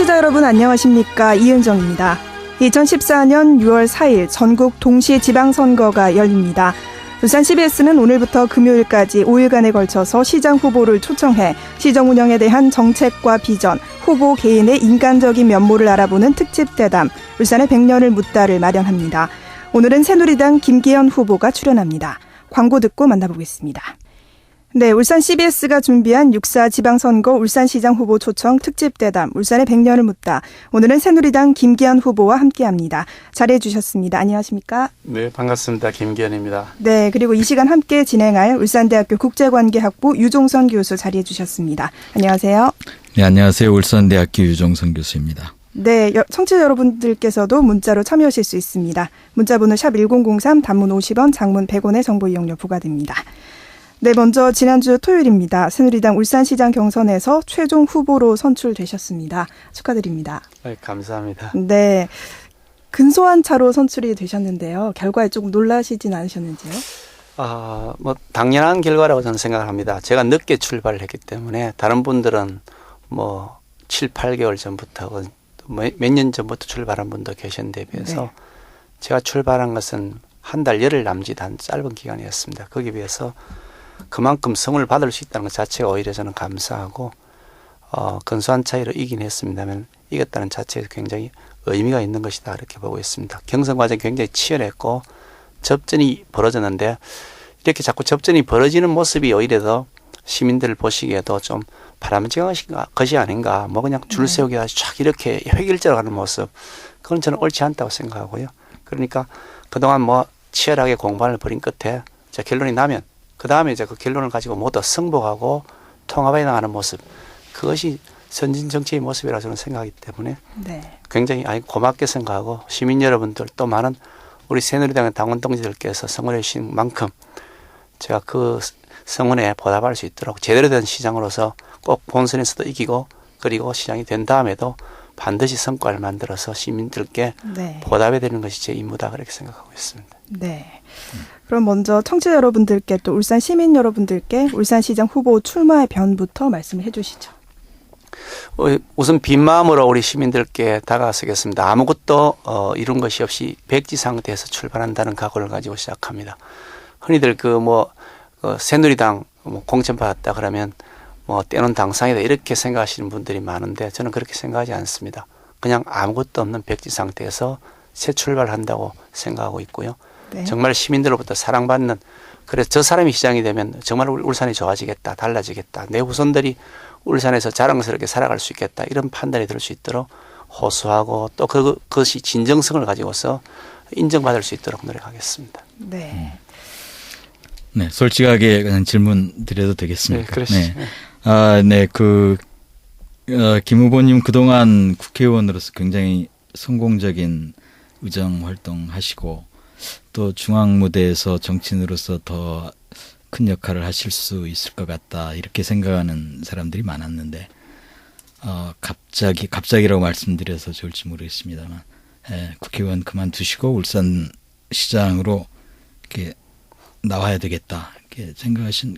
청취자 여러분 안녕하십니까? 이은정입니다. 2014년 6월 4일 전국 동시 지방선거가 열립니다. 울산 CBS는 오늘부터 금요일까지 5일간에 걸쳐서 시장 후보를 초청해 시정 운영에 대한 정책과 비전, 후보 개인의 인간적인 면모를 알아보는 특집 대담 울산의 100년을 묻다를 마련합니다. 오늘은 새누리당 김기현 후보가 출연합니다. 광고 듣고 만나보겠습니다. 네, 울산 CBS가 준비한 6.4 지방선거 울산시장 후보 초청 특집 대담 울산의 100년을 묻다. 오늘은 새누리당 김기현 후보와 함께합니다. 자리해 주셨습니다. 안녕하십니까? 네, 반갑습니다. 김기현입니다. 네, 그리고 이 시간 함께 진행할 울산대학교 국제관계학부 유종선 교수 자리해 주셨습니다. 안녕하세요. 네, 안녕하세요. 울산대학교 유종선 교수입니다. 네, 청취자 여러분들께서도 문자로 참여하실 수 있습니다. 문자번호 샵 1003, 단문 50원, 장문 100원의 정보 이용료 부과됩니다. 네, 먼저 지난주 토요일입니다. 새누리당 울산시장 경선에서 최종 후보로 선출되셨습니다. 축하드립니다. 네, 감사합니다. 네, 근소한 차로 선출이 되셨는데요. 결과에 조금 놀라시진 않으셨는지요? 당연한 결과라고 저는 생각을 합니다. 제가 늦게 출발을 했기 때문에 다른 분들은 7, 8개월 전부터 몇 년 전부터 출발한 분도 계셨는데 비해서 네. 제가 출발한 것은 한 달 열흘 남짓한 짧은 기간이었습니다. 거기에 비해서 그만큼 성을 받을 수 있다는 것 자체가 오히려 저는 감사하고 근소한 차이로 이긴 했습니다만 이겼다는 자체에서 굉장히 의미가 있는 것이다 이렇게 보고 있습니다. 경선 과정이 굉장히 치열했고 접전이 벌어졌는데 이렇게 자꾸 접전이 벌어지는 모습이 오히려 더 시민들을 보시기에도 좀 바람직한 것이 아닌가. 그냥 줄 세우기 아주 쫙 이렇게 획일적으로 가는 모습. 그건 저는 옳지 않다고 생각하고요. 그러니까 그동안 치열하게 공방을 벌인 끝에 결론이 나면 그 다음에 이제 그 결론을 가지고 모두 승복하고 통합해 나가는 모습. 그것이 선진 정치의 모습이라고 저는 생각하기 때문에 네. 굉장히 고맙게 생각하고 시민 여러분들 또 많은 우리 새누리당의 당원 동지들께서 성원해 주신 만큼 제가 그 성원에 보답할 수 있도록 제대로 된 시장으로서 꼭 본선에서도 이기고 그리고 시장이 된 다음에도 반드시 성과를 만들어서 시민들께 네. 보답해야 되는 것이 제 임무다 그렇게 생각하고 있습니다. 네. 그럼 먼저 청취자 여러분들께 또 울산 시민 여러분들께 울산시장 후보 출마의 변부터 말씀을 해 주시죠. 우선 빈 마음으로 우리 시민들께 다가서겠습니다. 아무것도 이룬 것이 없이 백지 상태에서 출발한다는 각오를 가지고 시작합니다. 흔히들 새누리당 공천받았다 그러면 때론 당상이다 이렇게 생각하시는 분들이 많은데 저는 그렇게 생각하지 않습니다. 그냥 아무것도 없는 백지 상태에서 새 출발한다고 생각하고 있고요. 네. 정말 시민들로부터 사랑받는 그래서 저 사람이 시장이 되면 정말 울산이 좋아지겠다 달라지겠다 내 후손들이 울산에서 자랑스럽게 살아갈 수 있겠다 이런 판단이 들 수 있도록 호소하고 또 그것이 진정성을 가지고서 인정받을 수 있도록 노력하겠습니다. 네. 네, 솔직하게 그냥 질문 드려도 되겠습니까? 네, 그렇습니다. 네. 김 후보님 그동안 국회의원으로서 굉장히 성공적인 의정 활동하시고 또 중앙 무대에서 정치인으로서 더 큰 역할을 하실 수 있을 것 같다 이렇게 생각하는 사람들이 많았는데 갑자기라고 말씀드려서 좋을지 모르겠습니다만 국회의원 그만두시고 울산시장으로 이렇게 나와야 되겠다 이렇게 생각하신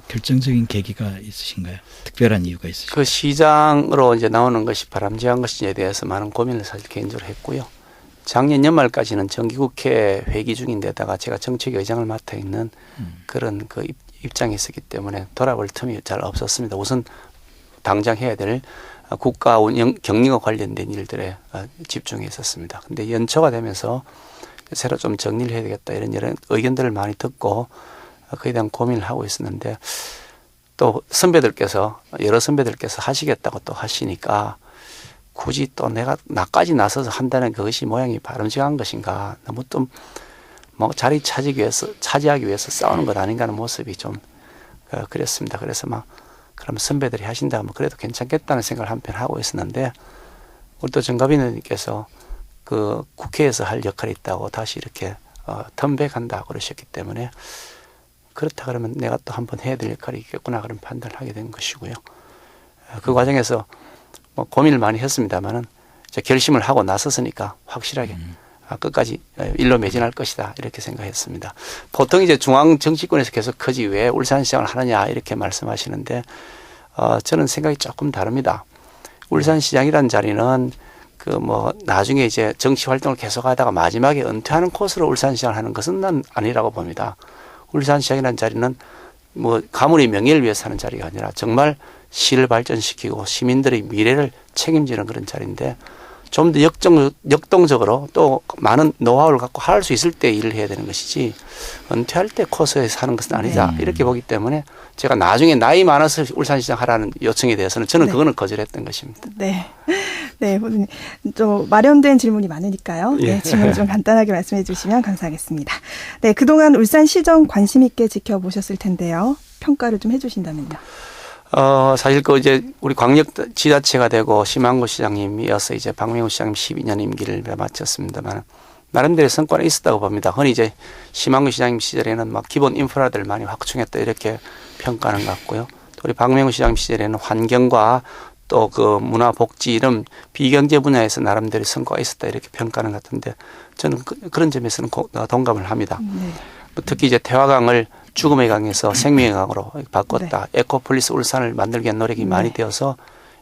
결정적인 계기가 있으신가요? 특별한 이유가 있으신가요? 그 시장으로 이제 나오는 것이 바람직한 것인지에 대해서 많은 고민을 사실 개인적으로 했고요. 작년 연말까지는 정기국회 회기 중인데다가 제가 정책위 의장을 맡아 있는 그런 그 입장에 있었기 때문에 돌아볼 틈이 잘 없었습니다. 우선 당장 해야 될 국가 운영 경리와 관련된 일들에 집중했었습니다. 근데 연초가 되면서 새로 좀 정리를 해야 되겠다 이런 여러 의견들을 많이 듣고 그에 대한 고민을 하고 있었는데 또 여러 선배들께서 하시겠다고 또 하시니까 굳이 또 나까지 나서서 한다는 그것이 모양이 바람직한 것인가 너무 좀 자리 차지하기 위해서 싸우는 것 아닌가 하는 모습이 좀 그랬습니다. 그래서 그럼 선배들이 하신다면 그래도 괜찮겠다는 생각을 한편 하고 있었는데 우리 또 정가빈 의원님께서 그 국회에서 할 역할이 있다고 다시 이렇게 턴백한다고 그러셨기 때문에 그렇다 그러면 내가 또 한번 해야 될 역할이 있겠구나 그런 판단을 하게 된 것이고요. 그 과정에서 고민을 많이 했습니다만은 결심을 하고 나섰으니까 확실하게 끝까지 일로 매진할 것이다 이렇게 생각했습니다. 보통 이제 중앙 정치권에서 계속 크지 왜 울산시장을 하느냐 이렇게 말씀하시는데 저는 생각이 조금 다릅니다. 울산시장이라는 자리는 그 뭐 나중에 이제 정치 활동을 계속하다가 마지막에 은퇴하는 코스로 울산시장을 하는 것은 난 아니라고 봅니다. 울산시장이라는 자리는 뭐 가문의 명예를 위해서 하는 자리가 아니라 정말 시를 발전시키고 시민들의 미래를 책임지는 그런 자리인데 좀 더 역동적으로 또 많은 노하우를 갖고 할 수 있을 때 일을 해야 되는 것이지 은퇴할 때 코스에서 하는 것은 아니다. 이렇게 보기 때문에 제가 나중에 나이 많아서 울산시장 하라는 요청에 대해서는 저는 그거는 거절했던 것입니다. 네. 네, 후보님. 좀 마련된 질문이 많으니까요. 네, 질문 좀 간단하게 말씀해 주시면 감사하겠습니다. 네, 그동안 울산시정 관심 있게 지켜보셨을 텐데요. 평가를 좀 해주신다면요. 사실 그 이제 우리 광역 지자체가 되고 심한구 시장님이어서 이제 박명우 시장님 12년 임기를 마쳤습니다만 나름대로 성과는 있었다고 봅니다. 흔히 이제 심한구 시장님 시절에는 막 기본 인프라들 많이 확충했다 이렇게 평가하는 것 같고요. 또 우리 박명우 시장님 시절에는 환경과 또 그 문화 복지 이런 비경제 분야에서 나름대로 성과가 있었다 이렇게 평가하는 것 같은데 저는 그런 점에서는 동감을 합니다. 특히 이제 태화강을 죽음의 강에서 생명의 강으로 바꿨다. 에코폴리스 울산을 만들기 위한 노력이 많이 되어서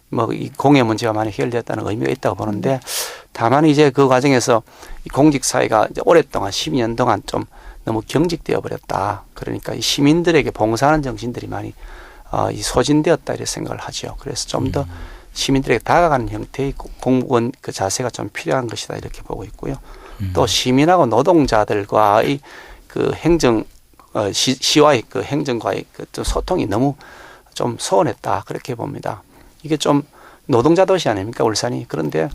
뭐 이 공해 문제가 많이 해결됐다는 의미가 있다고 보는데 다만 이제 그 과정에서 이 공직 사회가 이제 오랫동안 12년 동안 좀 너무 경직되어 버렸다. 그러니까 이 시민들에게 봉사하는 정신들이 많이 이 소진되었다 이렇게 생각을 하죠. 그래서 좀 더 시민들에게 다가가는 형태의 공무원 그 자세가 좀 필요한 것이다 이렇게 보고 있고요. 또 시민하고 노동자들과의 그 행정 시와의 그 행정과의 그 소통이 너무 좀 소원했다 그렇게 봅니다. 이게 좀 노동자 도시 아닙니까 울산이. 그런데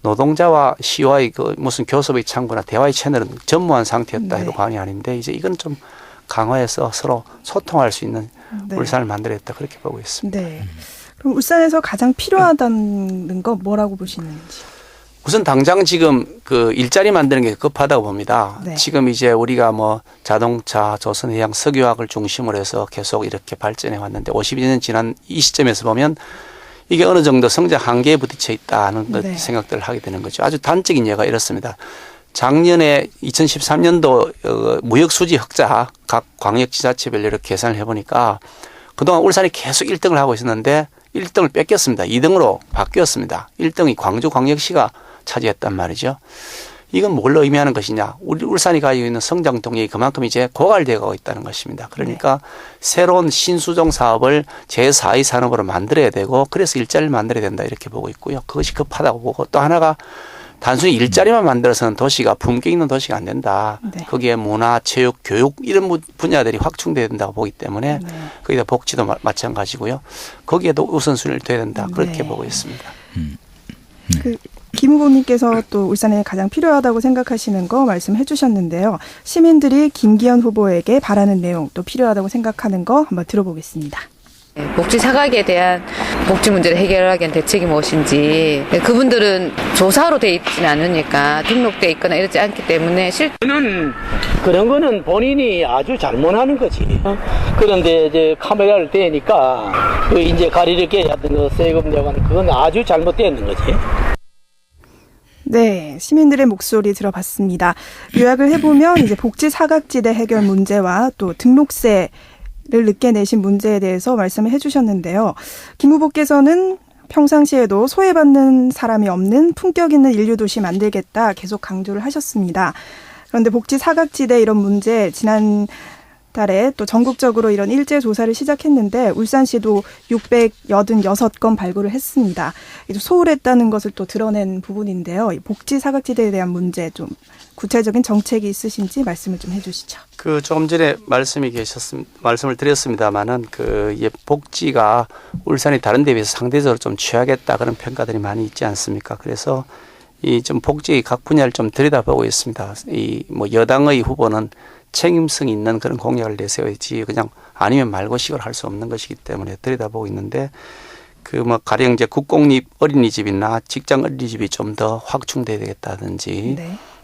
노동자와 시와의 그 무슨 교섭의 창구나 대화의 채널은 전무한 상태였다 해도 과언이 아닌데 이제 이건 좀 강화해서 서로 소통할 수 있는 울산을 만들어야겠다 그렇게 보고 있습니다. 네. 그럼 울산에서 가장 필요하다는 거 뭐라고 보시는지? 우선 당장 지금 그 일자리 만드는 게 급하다고 봅니다. 네. 지금 이제 우리가 뭐 자동차, 조선해양, 석유화학을 중심으로 해서 계속 이렇게 발전해 왔는데 52년 지난 이 시점에서 보면 이게 어느 정도 성장 한계에 부딪혀 있다는 생각들을 하게 되는 거죠. 아주 단적인 예가 이렇습니다. 작년에 2013년도 무역 수지 흑자 각 광역지자체별로 이렇게 계산을 해보니까 그동안 울산이 계속 1등을 하고 있었는데 1등을 뺏겼습니다. 2등으로 바뀌었습니다. 1등이 광주광역시가 차지했단 말이죠. 이건 뭘 의미하는 것이냐. 우리 울산이 가지고 있는 성장 동력이 그만큼 이제 고갈되어 가고 있다는 것입니다. 그러니까 새로운 신수종 사업을 제4의 산업으로 만들어야 되고 그래서 일자리를 만들어야 된다 이렇게 보고 있고요. 그것이 급하다고 보고 또 하나가 단순히 일자리만 만들어서는 도시가 품격 있는 도시가 안 된다. 거기에 문화, 체육, 교육 이런 분야들이 확충돼야 된다고 보기 때문에 거기다 복지도 마찬가지고요. 거기에도 우선순위를 둬야 된다. 그렇게 보고 있습니다. 김 후보님께서 또 울산에 가장 필요하다고 생각하시는 거 말씀해 주셨는데요. 시민들이 김기현 후보에게 바라는 내용 또 필요하다고 생각하는 거 한번 들어보겠습니다. 복지 사각에 대한 복지 문제를 해결하기 위한 대책이 무엇인지 그분들은 조사로 돼 있지는 않으니까 등록돼 있거나 이러지 않기 때문에 저는 그런 거는 본인이 아주 잘못하는 거지. 그런데 이제 카메라를 대니까 그 이제 가리를 깨야든 세금 내고는 그건 아주 잘못되는 거지. 네, 시민들의 목소리 들어봤습니다. 요약을 해보면 이제 복지 사각지대 해결 문제와 또 등록세 를 늦게 내신 문제에 대해서 말씀을 해주셨는데요. 김 후보께서는 평상시에도 소외받는 사람이 없는 품격 있는 인류도시 만들겠다 계속 강조를 하셨습니다. 그런데 복지 사각지대 이런 문제 지난 달에 또 전국적으로 이런 일제 조사를 시작했는데 울산시도 686건 발굴을 했습니다. 소홀했다는 것을 또 드러낸 부분인데요. 복지 사각지대에 대한 문제 좀 구체적인 정책이 있으신지 말씀을 좀 해주시죠. 그 조금 전에 말씀을 드렸습니다만은 복지가 울산이 다른 데 비해서 상대적으로 좀 취하겠다 그런 평가들이 많이 있지 않습니까? 그래서 이 좀 복지 각 분야를 좀 들여다보고 있습니다. 이 뭐 여당의 후보는 책임성 있는 그런 공약을 내세워야지 그냥 아니면 말고식을 할 수 없는 것이기 때문에 들여다보고 있는데 가령 이제 국공립 어린이집이나 직장 어린이집이 좀 더 확충돼야 되겠다든지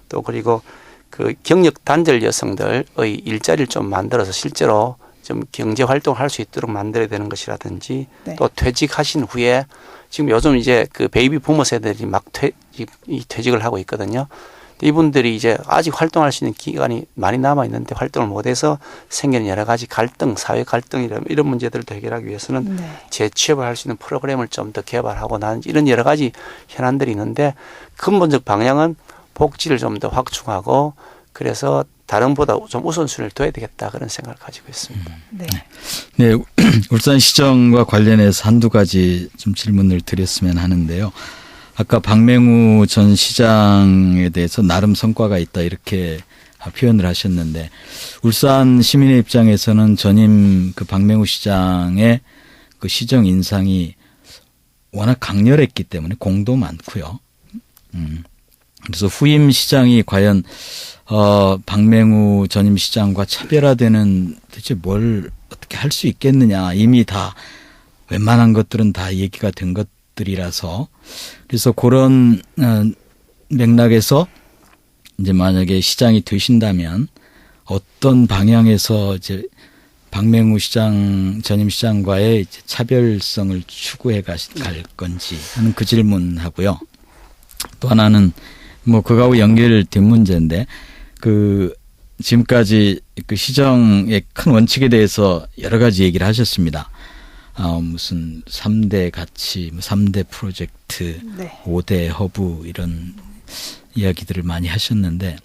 또 그리고 그 경력 단절 여성들의 일자리를 좀 만들어서 실제로 좀 경제 활동을 할 수 있도록 만들어야 되는 것이라든지 또 퇴직하신 후에 지금 요즘 이제 그 베이비 부모 세대들이 막 퇴직을 하고 있거든요. 이분들이 이제 아직 활동할 수 있는 기간이 많이 남아 있는데 활동을 못해서 생기는 여러 가지 갈등, 사회 갈등 이런 문제들도 해결하기 위해서는 네. 재취업을 할 수 있는 프로그램을 좀 더 개발하고 나는 이런 여러 가지 현안들이 있는데 근본적 방향은 복지를 좀 더 확충하고 그래서 다른보다 좀 우선순위를 둬야 되겠다 그런 생각을 가지고 있습니다. 네. 네, 울산시정과 관련해서 한두 가지 좀 질문을 드렸으면 하는데요. 아까 박맹우 전 시장에 대해서 나름 성과가 있다 이렇게 표현을 하셨는데 울산 시민의 입장에서는 전임 그 박맹우 시장의 그 시정 인상이 워낙 강렬했기 때문에 공도 많고요. 그래서 후임 시장이 과연 박맹우 전임 시장과 차별화되는 대체 뭘 어떻게 할 수 있겠느냐. 이미 다 웬만한 것들은 다 얘기가 된 것들이라서 그래서 그런 맥락에서 이제 만약에 시장이 되신다면 어떤 방향에서 이제 박맹우 시장 전임 시장과의 이제 차별성을 추구해 갈 건지 하는 그 질문하고요. 또 하나는 뭐 그거하고 연결된 문제인데 그 지금까지 그 시정의 큰 원칙에 대해서 여러 가지 얘기를 하셨습니다. 무슨 3대 가치, 3대 프로젝트, 네. 5대 허브 이런 이야기들을 많이 하셨는데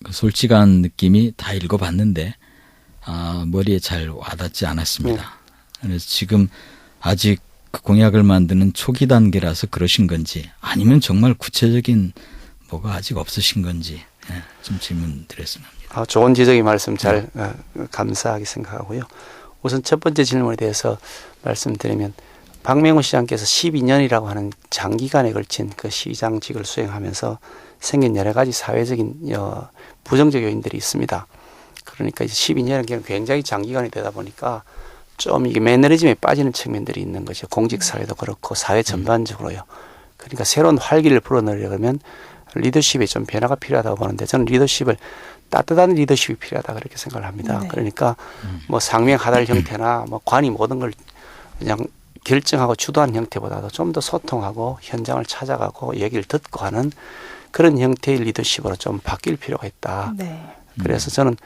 그 솔직한 느낌이 다 읽어봤는데 머리에 잘 와닿지 않았습니다. 그래서 지금 아직 그 공약을 만드는 초기 단계라서 그러신 건지 아니면 정말 구체적인 뭐가 아직 없으신 건지 좀 질문 드렸으면 합니다. 좋은 지적의 말씀 잘 감사하게 생각하고요. 우선 첫 번째 질문에 대해서 말씀드리면 박맹우 시장께서 12년이라고 하는 장기간에 걸친 그 시장직을 수행하면서 생긴 여러 가지 사회적인 부정적 요인들이 있습니다. 그러니까 이제 12년은 굉장히 장기간이 되다 보니까 좀 이게 매너리즘에 빠지는 측면들이 있는 거죠. 공직사회도 그렇고 사회 전반적으로요. 그러니까 새로운 활기를 불어넣으려면 리더십에 좀 변화가 필요하다고 보는데 저는 리더십을 따뜻한 리더십이 필요하다 그렇게 생각을 합니다. 네. 그러니까 뭐 상명하달 형태나 뭐 관이 모든 걸 그냥 결정하고 주도하는 형태보다도 좀 더 소통하고 현장을 찾아가고 얘기를 듣고 하는 그런 형태의 리더십으로 좀 바뀔 필요가 있다. 네. 그래서 저는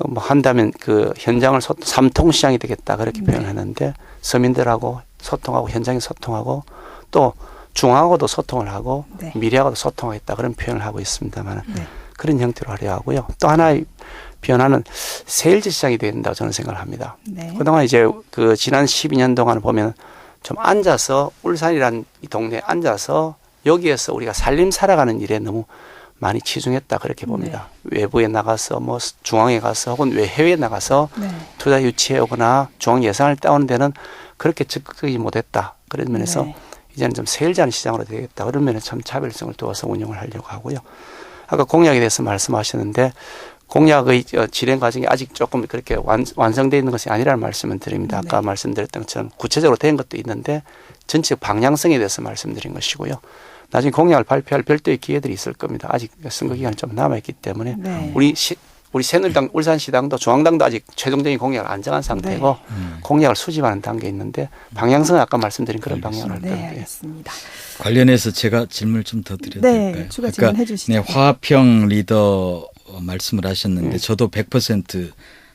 뭐 한다면 그 현장을 삼통시장이 되겠다 그렇게 표현하는데 서민들하고 소통하고 현장에 소통하고 또 중앙하고도 소통을 하고 네. 미래하고도 소통하겠다 그런 표현을 하고 있습니다만 네. 그런 형태로 하려 하고요. 또 하나의 변화는 세일즈 시장이 된다고 저는 생각을 합니다. 네. 그동안 이제 그 지난 12년 동안 보면 좀 앉아서 울산이란 이 동네에 앉아서 여기에서 우리가 살림 살아가는 일에 너무 많이 치중했다 그렇게 봅니다. 외부에 나가서 뭐 중앙에 가서 혹은 해외에 나가서 네. 투자 유치해 오거나 중앙 예산을 따오는 데는 그렇게 적극적이지 못했다. 그런 면에서 네. 이제는 좀 세일자는 시장으로 되겠다. 그런 면에 참 차별성을 두어서 운영을 하려고 하고요. 아까 공약에 대해서 말씀하셨는데 공약의 진행 과정이 아직 조금 그렇게 완성되어 있는 것이 아니라는 말씀을 드립니다. 아까 말씀드렸던 것처럼 구체적으로 된 것도 있는데 전체 방향성에 대해서 말씀드린 것이고요. 나중에 공약을 발표할 별도의 기회들이 있을 겁니다. 아직 선거 기간이 좀 남아있기 때문에 네. 우리 새누리당, 울산시당도 중앙당도 아직 최종적인 공약을 안 정한 상태고 공약을 수집하는 단계에 있는데 방향성은 아까 말씀드린 그런 방향을 할 네, 건데. 알겠습니다. 관련해서 제가 질문을 좀 더 드려도 네, 될까요? 추가 질문 해주시죠. 네, 화합형 리더 말씀을 하셨는데 저도 100%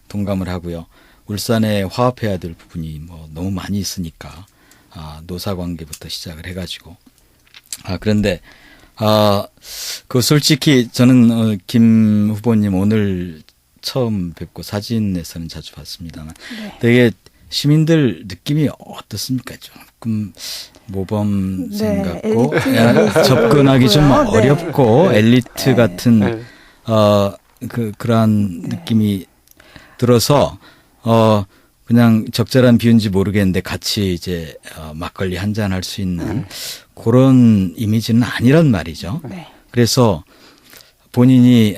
동감을 하고요. 울산에 화합해야 될 부분이 뭐 너무 많이 있으니까 노사관계부터 시작을 해가지고 그런데 그 솔직히 저는 김 후보님 오늘 처음 뵙고 사진에서는 자주 봤습니다만 되게 시민들 느낌이 어떻습니까? 조금 모범생 같고 접근하기 좀 어렵고 엘리트 같은 그러한 느낌이 들어서 그냥 적절한 비유인지 모르겠는데 같이 이제 막걸리 한잔 할 수 있는 그런 이미지는 아니란 말이죠. 네. 그래서 본인이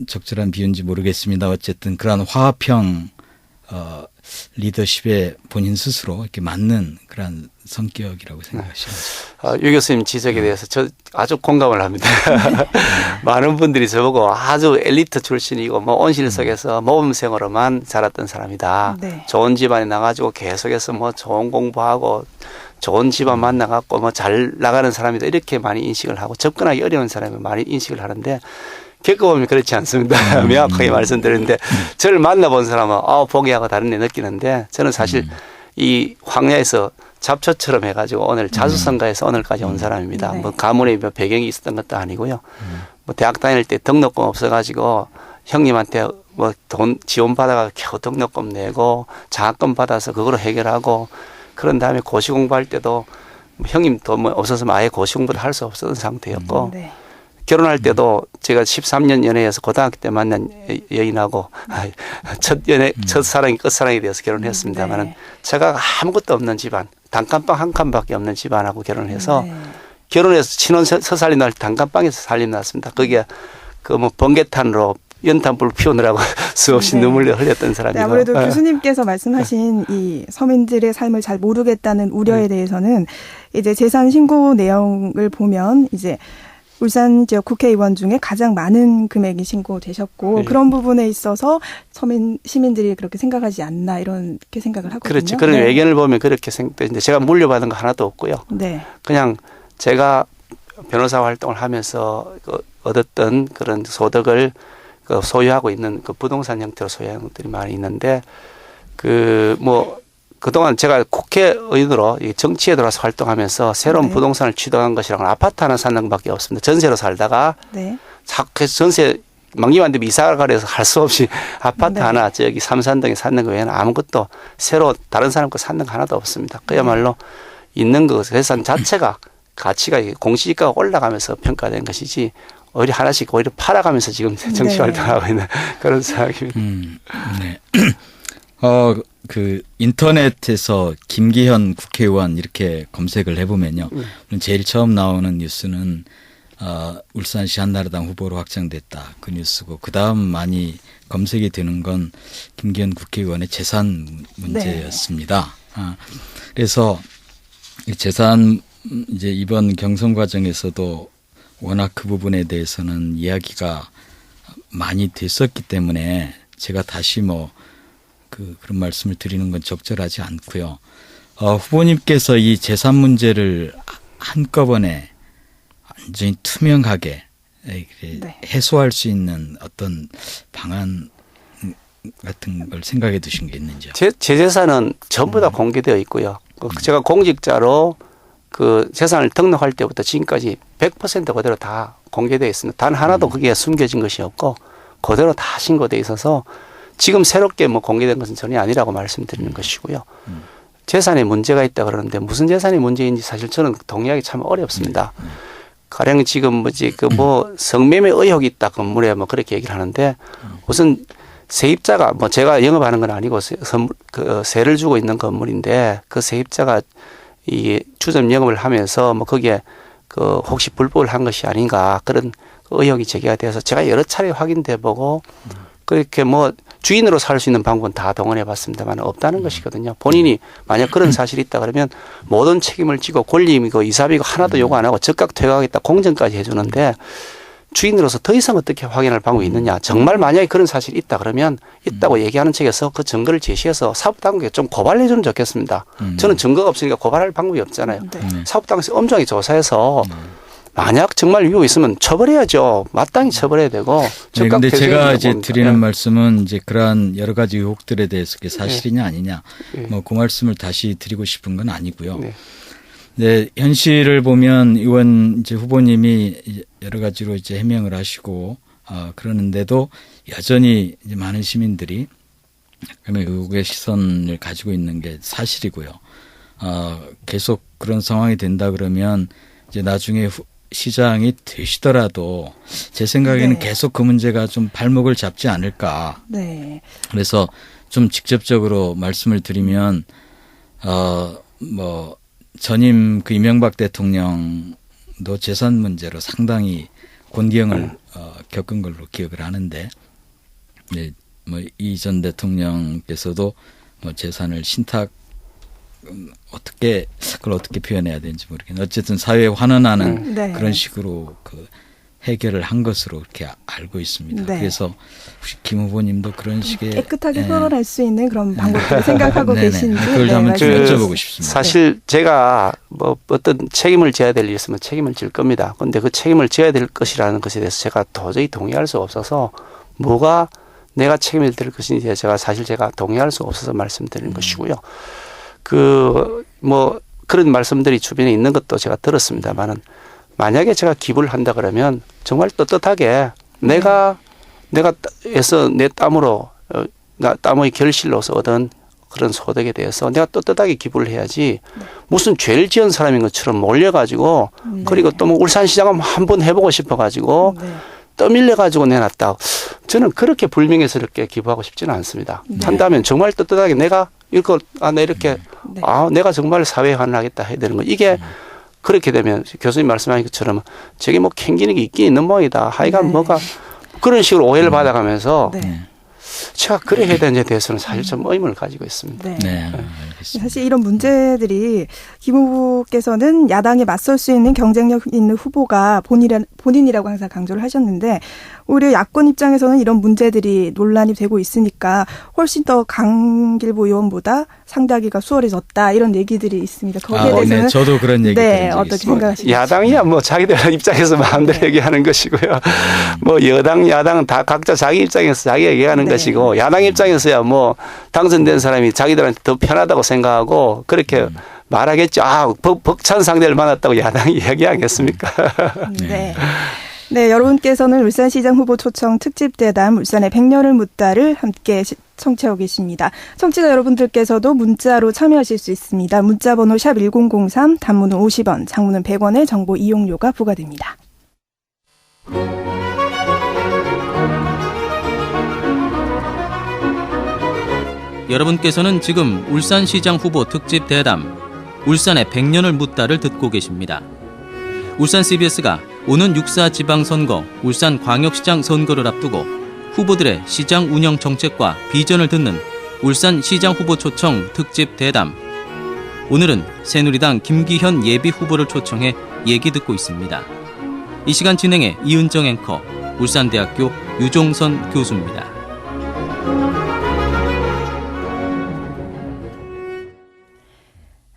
적절한 비유인지 모르겠습니다. 어쨌든 그런 화합형 리더십에 본인 스스로 이렇게 맞는 그런 성격이라고 생각하시는지. 유 교수님 지적에 대해서 저 아주 공감을 합니다. 많은 분들이 저보고 아주 엘리트 출신이고 뭐 온실 속에서 모범생으로만 자랐던 사람이다. 네. 좋은 집안에 나가지고 계속해서 뭐 좋은 공부하고 좋은 집안 만나갖고 뭐 잘 나가는 사람이다. 이렇게 많이 인식을 하고 접근하기 어려운 사람이 많이 인식을 하는데 겪어보면 그렇지 않습니다. 명확하게 말씀드리는데 저를 만나본 사람은 보기하고 다른데 느끼는데 저는 사실 이 황야에서 잡초처럼 해가지고 오늘 자수성가해서 오늘까지 온 사람입니다. 네. 뭐 가문에 뭐 배경이 있었던 것도 아니고요. 뭐 대학 다닐 때 등록금 없어가지고 형님한테 뭐 돈 지원 받아가 겨우 등록금 내고 장학금 받아서 그거로 해결하고 그런 다음에 고시 공부할 때도 형님 돈 뭐 없어서 아예 고시 공부를 할 수 없었던 상태였고 네. 결혼할 때도 제가 13년 연애해서 고등학교 때 만난 여인하고 첫 사랑이 끝사랑이 되어서 결혼했습니다만은 네. 제가 아무것도 없는 집안, 단칸방 한 칸밖에 없는 집안하고 결혼해서 네. 결혼해서 신혼 서살이 날 단칸방에서 살림 났습니다. 거기에 그 뭐 번개탄으로 연탄불 피우느라고 수없이 네. 눈물을 흘렸던 네, 사람이고. 아무래도 교수님께서 말씀하신 이 서민들의 삶을 잘 모르겠다는 우려에 대해서는 이제 재산 신고 내용을 보면 이제 울산 지역 국회의원 중에 가장 많은 금액이 신고되셨고 네. 그런 부분에 있어서 시민들이 그렇게 생각하지 않나 이렇게 생각을 하거든요. 그렇죠. 그런 네. 외견을 보면 그렇게 생각되는데 제가 물려받은 거 하나도 없고요. 네. 그냥 제가 변호사 활동을 하면서 얻었던 그런 소득을 소유하고 있는 그 부동산 형태로 소유하는 것들이 많이 있는데 그동안 제가 국회의원으로 정치에 들어와서 활동하면서 새로운 네. 부동산을 부동산을 취득한 것이랑은 아파트 하나 사는 것밖에 없습니다. 전세로 살다가 네. 자꾸 전세 만기만 되면 이사를 가려서 할 수 없이 아파트 네. 하나 저기 삼산동에 사는 거 외에는 아무것도 새로 다른 사람 거 사는 거 하나도 없습니다. 그야말로 있는 그 재산 자체가 가치가 공시지가가 올라가면서 평가된 것이지 오히려 하나씩 오히려 팔아가면서 지금 정치 네. 활동하고 있는 그런 상황입니다. 네. 그 인터넷에서 김기현 국회의원 이렇게 검색을 해보면요. 제일 처음 나오는 뉴스는 울산시 한나라당 후보로 확정됐다. 그 뉴스고 그 다음 많이 검색이 되는 건 김기현 국회의원의 재산 문제였습니다. 그래서 이 재산 이제 이번 경선 과정에서도 워낙 그 부분에 대해서는 이야기가 많이 됐었기 때문에 제가 다시 그런 말씀을 드리는 건 적절하지 않고요. 후보님께서 이 재산 문제를 한꺼번에 완전히 투명하게 네. 해소할 수 있는 어떤 방안 같은 걸 생각해 두신 게 있는지요? 제 재산은 전부 다 공개되어 있고요. 제가 공직자로 그 재산을 등록할 때부터 지금까지 100% 그대로 다 공개되어 있습니다. 단 하나도 그게 숨겨진 것이 없고 그대로 다 신고되어 있어서 지금 새롭게 공개된 것은 전혀 아니라고 말씀드리는 것이고요. 재산에 문제가 있다 그러는데 무슨 재산이 문제인지 사실 저는 동의하기 참 어렵습니다. 가령 지금 성매매 의혹이 있다 건물에 그렇게 얘기를 하는데 우선 세입자가 제가 영업하는 건 아니고 세를 주고 있는 건물인데 그 세입자가 이 주점 영업을 하면서 거기에 혹시 불법을 한 것이 아닌가 그런 의혹이 제기가 돼서 제가 여러 차례 확인돼 보고 그렇게 주인으로 살 수 있는 방법은 다 동원해 봤습니다만 없다는 것이거든요. 본인이 만약 그런 사실이 있다 그러면 모든 책임을 지고 권리이고 이사비고 하나도 요구 안 하고 즉각 퇴거하겠다 공정까지 해주는데 주인으로서 더 이상 어떻게 확인할 방법이 있느냐. 정말 만약에 그런 사실이 있다 그러면 있다고 얘기하는 측에서 그 증거를 제시해서 사법당국에 좀 고발해 주면 좋겠습니다. 저는 증거가 없으니까 고발할 방법이 없잖아요. 네. 사법당국에서 엄정하게 조사해서 만약 정말 위협이 있으면 처벌해야죠. 마땅히 처벌해야 되고. 네, 근데 제가 이제 봅니다. 드리는 말씀은 이제 그러한 여러 가지 의혹들에 대해서 그게 사실이냐 아니냐 네. 그 말씀을 다시 드리고 싶은 건 아니고요. 네. 네, 현실을 보면 의원 이제 후보님이 여러 가지로 이제 해명을 하시고 그러는데도 여전히 이제 많은 시민들이 그러면 의혹의 시선을 가지고 있는 게 사실이고요. 계속 그런 상황이 된다 그러면 이제 나중에 시장이 되시더라도 제 생각에는 네. 계속 그 문제가 좀 발목을 잡지 않을까. 네. 그래서 좀 직접적으로 말씀을 드리면 전임 그 이명박 대통령도 재산 문제로 상당히 곤경을 겪은 걸로 기억을 하는데, 네, 이 전 대통령께서도 뭐 재산을 신탁 그걸 어떻게 표현해야 되는지 모르겠는데 어쨌든 사회에 환원하는 네. 그런 식으로 그 해결을 한 것으로 이렇게 알고 있습니다. 네. 그래서 혹시 김 후보님도 그런 식의 깨끗하게 풀어낼 수 있는 그런 방법들을 생각하고 네네. 계신지 그걸 한번 좀 말씀해 여쭤보고 싶습니다. 사실 제가 뭐 어떤 책임을 져야 될 일이 있으면 책임을 질 겁니다. 그런데 그 책임을 져야 될 것이라는 것에 대해서 제가 도저히 동의할 수 없어서 뭐가 내가 책임을 질 것인지 제가 동의할 수 없어서 말씀드리는 것이고요. 뭐 그런 말씀들이 주변에 있는 것도 제가 들었습니다만은 만약에 제가 기부를 한다 그러면 정말 떳떳하게 내가 해서 내 땀으로 땀의 결실로서 얻은 그런 소득에 대해서 내가 떳떳하게 기부를 해야지 무슨 죄를 지은 사람인 것처럼 몰려가지고 그리고 또 뭐 울산시장 한번 해보고 싶어가지고 떠밀려가지고 내놨다. 저는 그렇게 불명예스럽게 기부하고 싶지는 않습니다. 한다면 정말 떳떳하게 내가 내가 정말 사회에 환원하겠다 해야 되는 거. 이게 그렇게 되면 교수님 말씀하신 것처럼 저게 뭐 캥기는 게 있긴 있는 모양이다. 하여간 뭐가 그런 식으로 오해를 받아가면서 제가 그래 해야 되는지에 대해서는 사실 좀 의문을 가지고 있습니다. 네, 알겠습니다. 사실 이런 문제들이 김 후보께서는 야당에 맞설 수 있는 경쟁력 있는 후보가 본인이라고 항상 강조를 하셨는데 오히려 야권 입장에서는 이런 문제들이 논란이 되고 있으니까 훨씬 더 강길보 의원보다 상대하기가 수월해졌다 이런 얘기들이 있습니다. 거기에 대해서는 네, 저도 그런 얘기 들은 적이 어떻게 있습니다. 생각하십니까? 야당이야 뭐 자기들 입장에서 마음대로 얘기하는 것이고요. 뭐 여당, 야당 다 각자 자기 입장에서 자기 얘기하는 것이고 야당 입장에서야 뭐 당선된 사람이 자기들한테 더 편하다고 생각하고 그렇게 말하겠죠. 벅찬 상대를 만났다고 야당이 얘기하겠습니까? 네, 여러분께서는 울산시장 후보 초청 특집 대담 울산의 100년을 묻다를 함께 청취하고 계십니다. 청취자 여러분들께서도 문자로 참여하실 수 있습니다. 문자 번호 샵 1003, 단문은 50원, 장문은 100원의 정보 이용료가 부과됩니다. 여러분께서는 지금 울산시장 후보 특집 대담 울산의 100년을 묻다를 듣고 계십니다. 울산 CBS가 오는 6.4 지방선거, 울산광역시장 선거를 앞두고 후보들의 시장 운영 정책과 비전을 듣는 울산시장 후보 초청 특집 대담. 오늘은 새누리당 김기현 예비 후보를 초청해 얘기 듣고 있습니다. 이 시간 진행해 이은정 앵커, 울산대학교 유종선 교수입니다.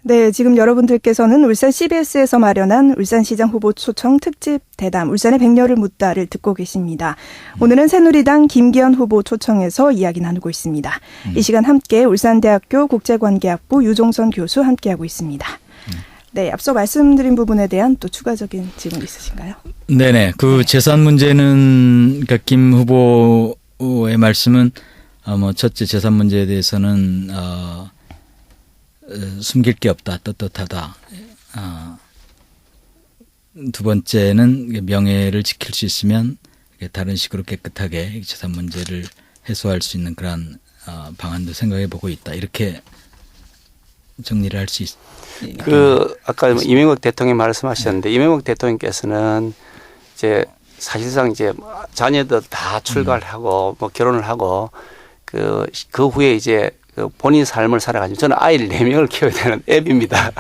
네, 지금 여러분들께서는 울산 CBS에서 마련한 울산시장 후보 초청 특집 대담 울산의 100년을 묻다를 듣고 계십니다. 오늘은 새누리당 김기현 후보 초청해서 이야기 나누고 있습니다. 이 시간 함께 울산대학교 국제관계학부 유종선 교수 함께하고 있습니다. 네, 앞서 말씀드린 부분에 대한 또 추가적인 질문 있으신가요? 네네. 그 재산 문제는 그러니까 김 후보의 말씀은 뭐 첫째 재산 문제에 대해서는 숨길 게 없다, 떳떳하다. 두 번째는 명예를 지킬 수 있으면 다른 식으로 깨끗하게 재산 문제를 해소할 수 있는 그런 방안도 생각해 보고 있다. 이렇게 정리를 할 수 있습니다. 아까 이명박 대통령이 말씀하셨는데 이명박 대통령께서는 이제 사실상 이제 자녀들 다 출가를 하고 뭐 결혼을 하고 그 후에 이제 본인 삶을 살아가지고 저는 아이를 4명을 키워야 되는 앱입니다.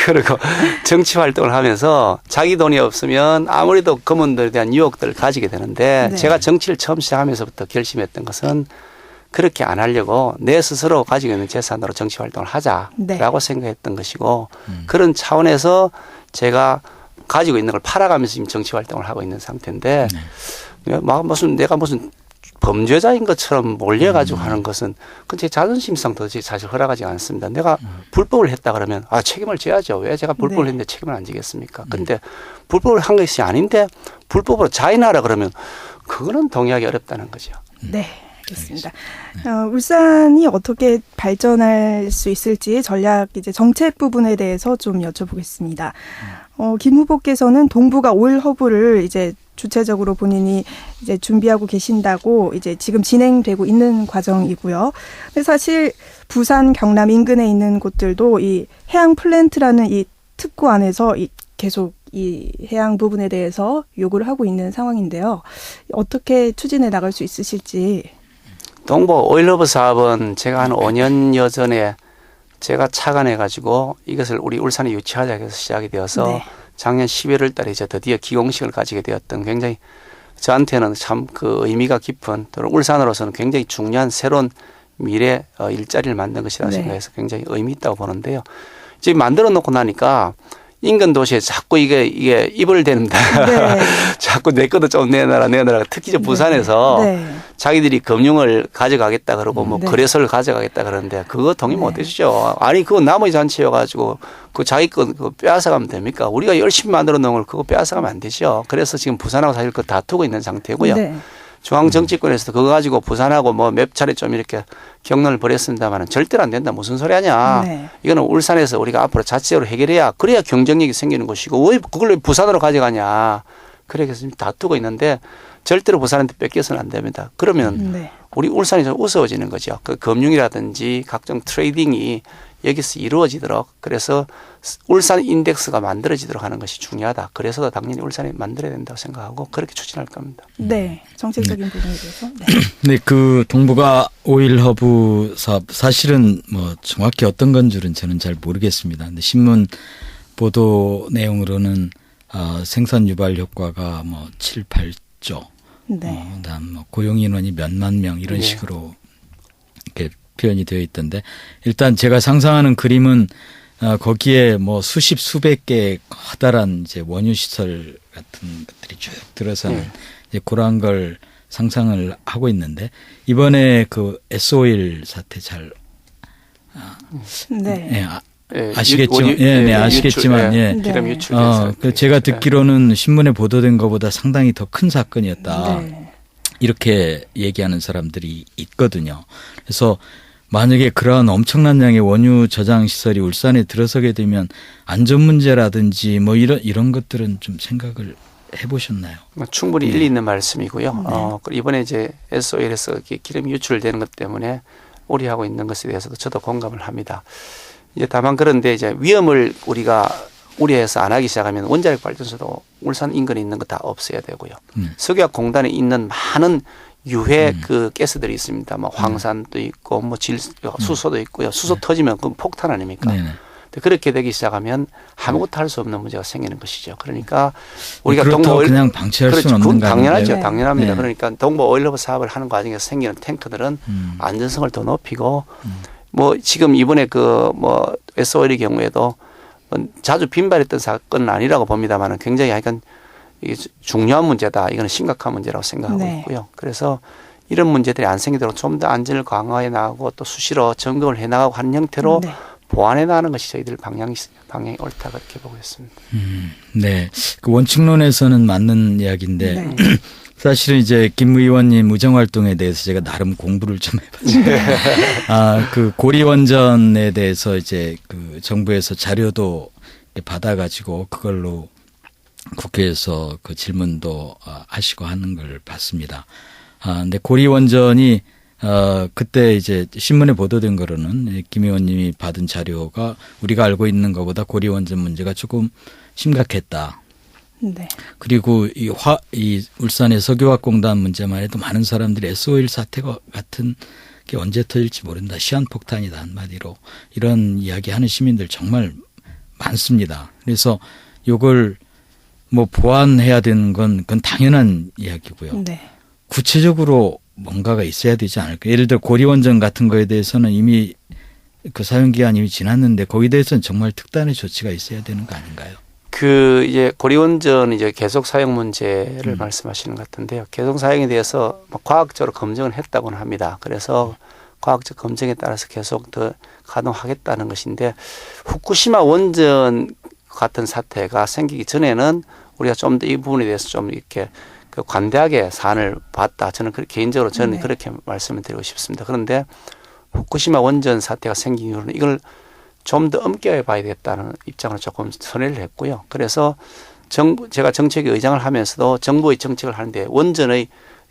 그리고 정치 활동을 하면서 자기 돈이 없으면 아무래도 검은들에 대한 유혹들을 가지게 되는데 제가 정치를 처음 시작하면서부터 결심했던 것은 그렇게 안 하려고 내 스스로 가지고 있는 재산으로 정치 활동을 하자라고 생각했던 것이고 그런 차원에서 제가 가지고 있는 걸 팔아가면서 지금 정치 활동을 하고 있는 상태인데 내가 무슨 범죄자인 것처럼 몰려가지고 하는 것은 그건 제 자존심상 도저히 사실 허락하지 않습니다. 내가 불법을 했다 그러면 책임을 져야죠. 왜 제가 불법을 했는데 책임을 안 지겠습니까? 그런데 불법을 한 것이 아닌데 불법으로 자인하라 그러면 그거는 동의하기 어렵다는 거죠. 네. 알겠습니다. 울산이 어떻게 발전할 수 있을지 전략 이제 정책 부분에 대해서 좀 여쭤보겠습니다. 김 후보께서는 동부가 5일 허브를 이제 주체적으로 본인이 이제 준비하고 계신다고 이제 지금 진행되고 있는 과정이고요. 근데 사실 부산, 경남 인근에 있는 곳들도 이 해양 플랜트라는 이 특구 안에서 계속 이 해양 부분에 대해서 요구를 하고 있는 상황인데요. 어떻게 추진해 나갈 수 있으실지. 동보 오일러브 사업은 제가 한 5년여 전에 제가 착안해가지고 이것을 우리 울산에 유치하자 해서 시작이 되어서 네. 작년 11월 달에 이제 드디어 기공식을 가지게 되었던 굉장히 저한테는 참 그 의미가 깊은 또 울산으로서는 굉장히 중요한 새로운 미래 일자리를 만든 것이라 네. 생각해서 굉장히 의미 있다고 보는데요. 지금 만들어 놓고 나니까 인근 도시에 자꾸 이게 입을 대는다. 네. 자꾸 내 것도 좀 내놔라. 특히 저 부산에서 네. 자기들이 금융을 가져가겠다 그러고 뭐 네. 거래소를 가져가겠다 그러는데 그거 동의 네. 못 해주죠. 아니 그거 나머지 잔치여가지고 그 자기 거 그거 빼앗아가면 됩니까? 우리가 열심히 만들어 놓은 걸 그거 빼앗아가면 안 되죠. 그래서 지금 부산하고 사실 그 다투고 있는 상태고요. 네. 중앙정치권에서도 그거 가지고 부산하고 뭐 몇 차례 좀 이렇게 경론을 벌였습니다만 절대로 안 된다. 무슨 소리 하냐. 네. 이거는 울산에서 우리가 앞으로 자체적으로 해결해야 그래야 경쟁력이 생기는 것이고 왜 그걸 부산으로 가져가냐. 그래서 지금 다투고 있는데 절대로 부산한테 뺏겨서는 안 됩니다. 그러면 네. 우리 울산이 좀 우스워지는 거죠. 그 금융이라든지 각종 트레이딩이 여기서 이루어지도록 그래서 울산 인덱스가 만들어지도록 하는 것이 중요하다. 그래서 당연히 울산이 만들어야 된다고 생각하고 그렇게 추진할 겁니다. 네. 정책적인 부분에 대해서. 네. 네, 그 동북아 오일 허브 사업 사실은 뭐 정확히 어떤 건 줄은 저는 잘 모르겠습니다. 근데 신문 보도 내용으로는 생산 유발 효과가 뭐 7, 8조. 네. 그다음 뭐 고용 인원이 몇만 명 이런 네. 식으로 이렇게 표현이 되어 있던데 일단 제가 상상하는 그림은 거기에 뭐 수십 수백 개의 커다란 이제 원유 시설 같은 것들이 쭉 들어서는 네. 이제 그러한 걸 상상을 하고 있는데 이번에 그 S-오일 사태 잘 네. 예, 예, 아시겠지만 원유- 네, 아시겠지만 유출, 예. 기름 네. 유출돼서 그 제가 듣기로는 신문에 보도된 것보다 상당히 더 큰 사건이었다. 네. 이렇게 얘기하는 사람들이 있거든요. 그래서 만약에 그러한 엄청난 양의 원유 저장 시설이 울산에 들어서게 되면 안전 문제라든지 뭐 이런 것들은 좀 생각을 해보셨나요? 충분히 일리 있는 말씀이고요. 네. 그리고 이번에 이제 S-오일에서 기름이 유출되는 것 때문에 우려하고 있는 것에 대해서도 저도 공감을 합니다. 이제 다만 그런데 이제 위험을 우리가 우려해서 안 하기 시작하면 원자력 발전소도 울산 인근에 있는 거 다 없애야 되고요. 석유화학 공단에 있는 많은 유해 그 가스들이 있습니다. 뭐 황산도 있고 뭐 수소도 있고요. 수소 터지면 그 폭탄 아닙니까? 네네. 근데 그렇게 되기 시작하면 아무것도 할 수 없는 문제가 생기는 것이죠. 그러니까 우리가 그렇다고 동부 오일 그냥 방치할 그렇죠. 수는 없는 그건 거 당연하죠. 아닌가요? 당연합니다. 네. 그러니까 동부 오일러브 사업을 하는 과정에서 생기는 탱크들은 안전성을 더 높이고 뭐 지금 이번에 그 뭐 S-오일의 경우에도 자주 빈발했던 사건은 아니라고 봅니다만은 굉장히 하여간 이게 중요한 문제다. 이거는 심각한 문제라고 생각하고 네. 있고요. 그래서 이런 문제들이 안 생기도록 좀 더 안전을 강화해 나가고 또 수시로 점검을 해 나가고 하는 형태로 네. 보완해 나가는 것이 저희들 방향이 옳다 그렇게 보고 있습니다. 네. 그 원칙론에서는 맞는 이야기인데 네. 사실은 이제 김 의원님 의정활동에 대해서 제가 나름 공부를 좀 해봤어요. 그 고리원전에 대해서 이제 그 정부에서 자료도 받아가지고 그걸로 국회에서 그 질문도 하시고 하는 걸 봤습니다. 근데 고리원전이 그때 이제 신문에 보도된 거로는 김 의원님이 받은 자료가 우리가 알고 있는 것보다 고리원전 문제가 조금 심각했다. 네. 그리고 이 울산의 석유화공단 문제만 해도 많은 사람들이 S-오일 사태가 같은 게 언제 터질지 모른다. 시한폭탄이다 한마디로 이런 이야기하는 시민들 정말 많습니다. 그래서 이걸 뭐 보완해야 되는 그건 당연한 이야기고요. 네. 구체적으로 뭔가가 있어야 되지 않을까. 예를 들어 고리원전 같은 거에 대해서는 이미 그 사용기한이 이미 지났는데 거기에 대해서는 정말 특단의 조치가 있어야 되는 거 아닌가요? 그 이제 고리원전 이제 계속 사용 문제를 말씀하시는 것 같은데요. 계속 사용에 대해서 뭐 과학적으로 검증을 했다고는 합니다. 그래서 과학적 검증에 따라서 계속 더 가동하겠다는 것인데 후쿠시마 원전 같은 사태가 생기기 전에는 우리가 좀 더 이 부분에 대해서 좀 이렇게 그 관대하게 사안을 봤다. 저는 개인적으로 저는 네. 그렇게 말씀을 드리고 싶습니다. 그런데 후쿠시마 원전 사태가 생긴 이후로는 이걸 좀 더 엄격하게 봐야 되겠다는 입장을 조금 선회를 했고요. 그래서 제가 정책의 의장을 하면서도 정부의 정책을 하는데 원전의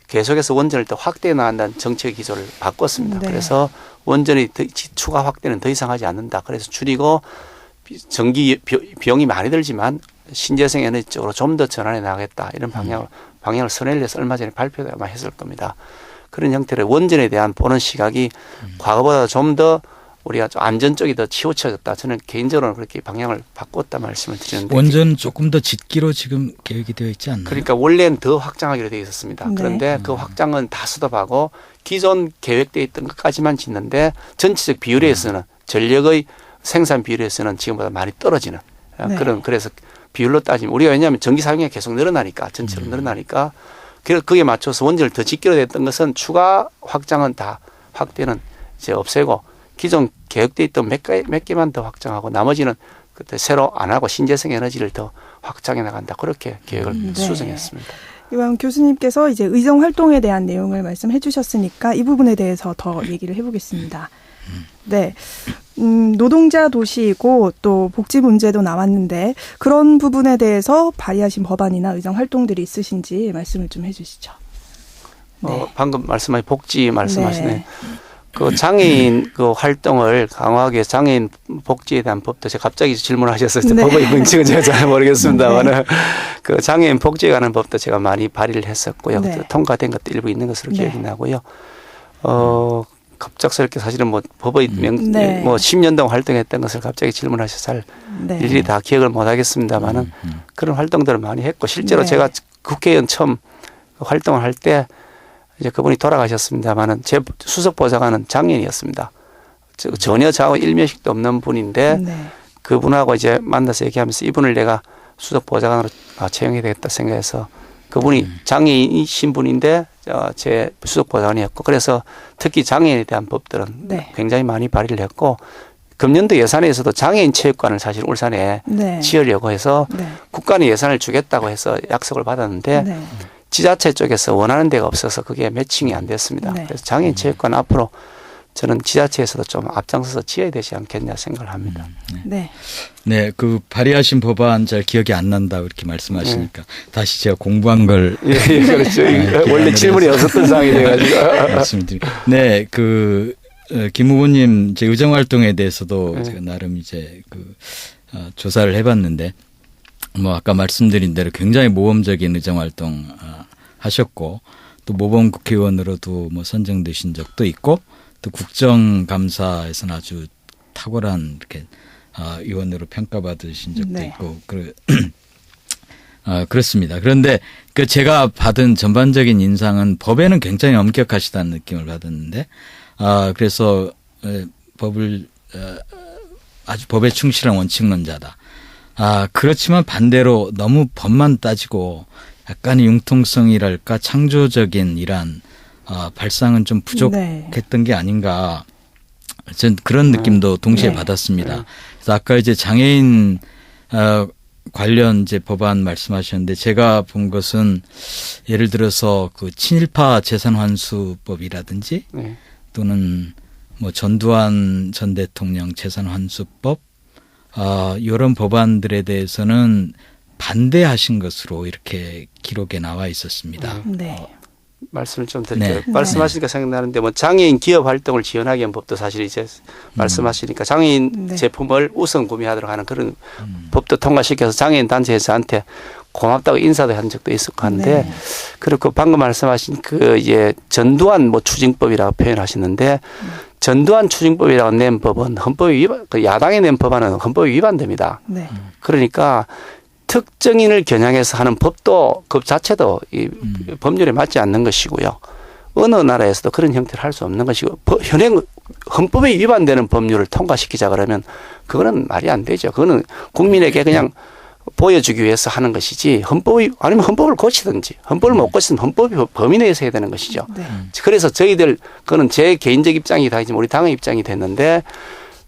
계속해서 원전을 더 확대해 나간다는 정책 기조를 바꿨습니다. 네. 그래서 원전의 추가 확대는 더 이상 하지 않는다. 그래서 줄이고 전기 비용이 많이 들지만 신재생 에너지 쪽으로 좀 더 전환해 나가겠다. 이런 방향을 선회를 해서 얼마 전에 발표도 아마 했을 겁니다. 그런 형태의 원전에 대한 보는 시각이 과거보다 좀 더 우리가 좀 안전 쪽이 더 치우쳐졌다. 저는 개인적으로 그렇게 방향을 바꿨다 말씀을 드리는데. 원전 조금 더 짓기로 지금 계획이 되어 있지 않나요? 그러니까 원래는 더 확장하기로 되어 있었습니다. 네. 그런데 그 확장은 다 수답하고 기존 계획되어 있던 것까지만 짓는데 전체적 비율에서는 전력의 생산 비율에서는 지금보다 많이 떨어지는 네. 그래서 비율로 따지면 우리가 왜냐하면 전기 사용량이 계속 늘어나니까 전체로 늘어나니까 그게 맞춰서 원전을 더 짓기로 됐던 것은 추가 확장은 다 확대는 이제 없애고 기존 계획되어 있던 몇 개만 더 확장하고 나머지는 그때 새로 안 하고 신재생 에너지를 더 확장해 나간다. 그렇게 계획을 네. 수정했습니다. 이왕 교수님께서 이제 의정 활동에 대한 내용을 말씀해 주셨으니까 이 부분에 대해서 더 얘기를 해보겠습니다. 네. 노동자 도시이고 또 복지 문제도 나왔는데 그런 부분에 대해서 발의하신 법안이나 의정 활동들이 있으신지 말씀을 좀 해주시죠. 네. 방금 말씀하신 복지 말씀하시네. 네. 그 장애인 그 활동을 강화하게 장애인 복지에 대한 법도 제가 갑자기 질문하셨어요. 네. 법의 명칭은 제가 잘 모르겠습니다만은 그 장애인 복지에 관한 법도 제가 많이 발의를 했었고요. 네. 통과된 것도 일부 있는 것으로 기억이 네. 나고요. 갑작스럽게 사실은 뭐 법의 네. 뭐 10년 동안 활동했던 것을 갑자기 질문하셔서 잘 네. 일일이 다 기억을 못 하겠습니다만은 그런 활동들을 많이 했고 실제로 네. 제가 국회의원 처음 활동을 할 때 이제 그분이 돌아가셨습니다만은 제 수석 보좌관은 장애인이었습니다. 전혀 저하고 일면식도 없는 분인데 네. 그분하고 이제 만나서 얘기하면서 이분을 내가 수석 보좌관으로 채용해야 되겠다 생각해서 그분이 장애인이신 분인데 제 수석 보좌관이었고 그래서 특히 장애인에 대한 법들은 네. 굉장히 많이 발의를 했고 금년도 예산에서도 장애인 체육관을 사실 울산에 네. 지으려고 해서 네. 국가는 예산을 주겠다고 해서 약속을 받았는데 네. 지자체 쪽에서 원하는 데가 없어서 그게 매칭이 안 됐습니다. 네. 그래서 장애인 체육관 앞으로 저는 지자체에서도 좀 앞장서서 지어야 되지 않겠냐 생각을 합니다. 네. 네, 그 발의하신 법안 잘 기억이 안 난다 이렇게 말씀하시니까 다시 제가 공부한 걸 예, 그렇죠. 네, 원래 질문이 없었던 상황이 돼가지고. 말씀드립니다. 네, 김 후보님 제 의정 활동에 대해서도 네. 제가 나름 이제 조사를 해봤는데 뭐 아까 말씀드린 대로 굉장히 모범적인 의정 활동 하셨고 또 모범 국회의원으로도 뭐 선정되신 적도 있고 또 국정감사에서는 아주 탁월한 이렇게 의원으로 평가받으신 적도 네. 있고 그렇습니다. 그런데 제가 받은 전반적인 인상은 법에는 굉장히 엄격하시다는 느낌을 받았는데 그래서 법을 아주 법에 충실한 원칙론자다. 그렇지만 반대로 너무 법만 따지고 약간의 융통성이랄까 창조적인 이러한 발상은 좀 부족했던 게 아닌가. 전 그런 느낌도 동시에 네. 받았습니다. 그래서 아까 이제 장애인 관련 이제 법안 말씀하셨는데 제가 본 것은 예를 들어서 그 친일파 재산환수법이라든지 네. 또는 뭐 전두환 전 대통령 재산환수법 이런 법안들에 대해서는 반대하신 것으로 이렇게 기록에 나와 있었습니다. 네. 말씀을 좀 드릴게요. 네. 말씀하시니까 생각나는데 뭐 장애인 기업 활동을 지원하기 위한 법도 사실 이제 말씀하시니까 장애인 네. 제품을 우선 구매하도록 하는 그런 법도 통과시켜서 장애인 단체에서한테 고맙다고 인사도 한 적도 있었고 한데 네. 그리고 방금 말씀하신 이제 전두환 뭐 추징법이라고 표현하시는데 전두환 추징법이라고 낸 법은 헌법에 위반, 야당이 낸 법안은 헌법에 위반됩니다. 네. 그러니까 특정인을 겨냥해서 하는 법도 그 자체도 이 법률에 맞지 않는 것이고요. 어느 나라에서도 그런 형태를 할 수 없는 것이고 현행 헌법에 위반되는 법률을 통과시키자 그러면 그거는 말이 안 되죠. 그거는 국민에게 그냥 보여주기 위해서 하는 것이지 아니면 헌법을 고치든지 헌법을 못 고치면 헌법이 범위 내에서 해야 되는 것이죠. 네. 그래서 저희들 그거는 제 개인적 입장이다 하지만 우리 당의 입장이 됐는데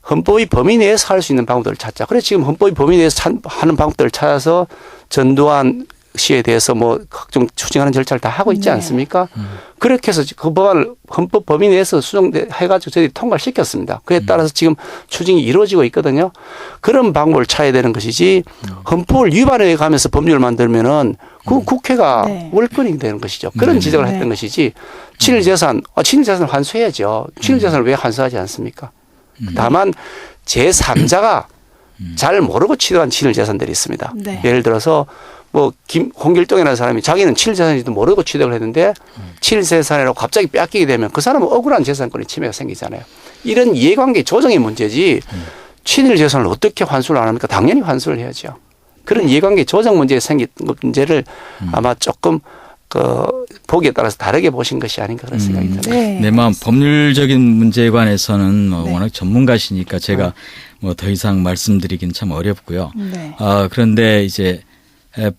헌법이 범위 내에서 할 수 있는 방법들을 찾자. 그래서 지금 헌법이 범위 내에서 하는 방법들을 찾아서 전두환 씨에 대해서 뭐 각종 추징하는 절차를 다 하고 있지 네. 않습니까? 그렇게 해서 그 법안을 헌법 범위 내에서 수정해가지고 저희들이 통과를 시켰습니다. 그에 따라서 지금 추징이 이루어지고 있거든요. 그런 방법을 찾아야 되는 것이지 헌법을 위반해 가면서 법률을 만들면은 그 국회가 네. 월권이 되는 것이죠. 그런 지적을 했던 것이지 친일재산을 환수해야죠. 친일재산을 왜 환수하지 않습니까? 다만 제3자가 잘 모르고 취득한 친일재산들이 있습니다. 네. 예를 들어서 홍길동이라는 사람이 자기는 7재산인지도 모르고 취득을 했는데 7재산이라고 갑자기 뺏기게 되면 그 사람은 억울한 재산권의 침해가 생기잖아요. 이런 이해관계 조정의 문제지 친일 재산을 어떻게 환수를 안 합니까? 당연히 환수를 해야죠. 그런 이해관계 조정 문제에 생긴 문제를 아마 조금 보기에 따라서 다르게 보신 것이 아닌가 그런 생각이 듭니다. 네. 네, 법률적인 문제에 관해서는 네. 워낙 전문가시니까 제가 더 이상 말씀드리긴 참 어렵고요. 네. 그런데 이제